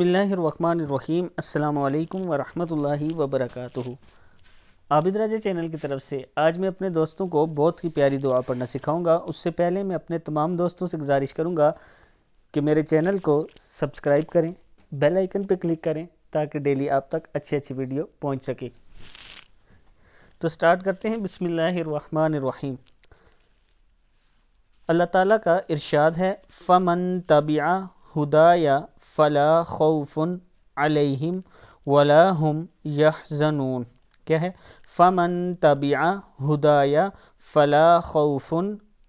بسم اللہ الرحمن الرحیم۔ السلام علیکم ورحمۃ اللہ وبرکاتہ۔ عابد راجہ چینل کی طرف سے آج میں اپنے دوستوں کو بہت ہی پیاری دعا پڑھنا سکھاؤں گا۔ اس سے پہلے میں اپنے تمام دوستوں سے گزارش کروں گا کہ میرے چینل کو سبسکرائب کریں، بیل آئیکن پہ کلک کریں تاکہ ڈیلی آپ تک اچھی ویڈیو پہنچ سکے۔ تو سٹارٹ کرتے ہیں۔ بسم اللہ الرحمن الرحیم۔ اللہ تعالیٰ کا ارشاد ہے، فَمَن تَبِعَ ہدایا فلا خوف علیہم ولا ہم یحزنون۔ کیا ہے؟ فمن تبع ہدایا فلا خوف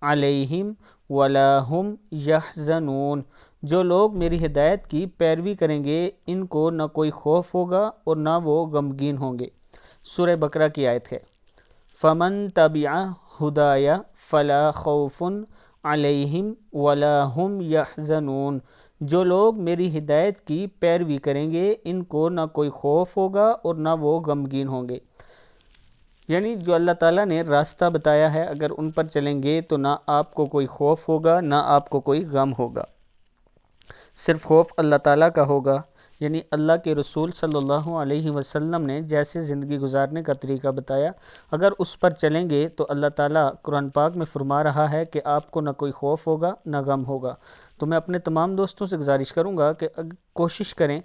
علیہم ولا ہم یحزنون۔ جو لوگ میری ہدایت کی پیروی کریں گے ان کو نہ کوئی خوف ہوگا اور نہ وہ غمگین ہوں گے۔ سورہ بقرہ کی آیت ہے۔ فمن تبع ہدایا فلا خوف علیہم ولا ہم یحزنون۔ جو لوگ میری ہدایت کی پیروی کریں گے ان کو نہ کوئی خوف ہوگا اور نہ وہ غمگین ہوں گے۔ یعنی جو اللہ تعالیٰ نے راستہ بتایا ہے اگر ان پر چلیں گے تو نہ آپ کو کوئی خوف ہوگا نہ آپ کو کوئی غم ہوگا، صرف خوف اللہ تعالیٰ کا ہوگا۔ یعنی اللہ کے رسول صلی اللہ علیہ وسلم نے جیسے زندگی گزارنے کا طریقہ بتایا اگر اس پر چلیں گے تو اللہ تعالیٰ قرآن پاک میں فرما رہا ہے کہ آپ کو نہ کوئی خوف ہوگا نہ غم ہوگا۔ تو میں اپنے تمام دوستوں سے گزارش کروں گا کہ کوشش کریں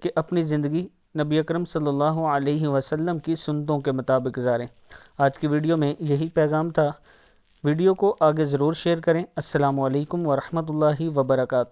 کہ اپنی زندگی نبی اکرم صلی اللہ علیہ وسلم کی سنتوں کے مطابق گزاریں۔ آج کی ویڈیو میں یہی پیغام تھا۔ ویڈیو کو آگے ضرور شیئر کریں۔ السلام علیکم ورحمۃ اللہ وبرکاتہ۔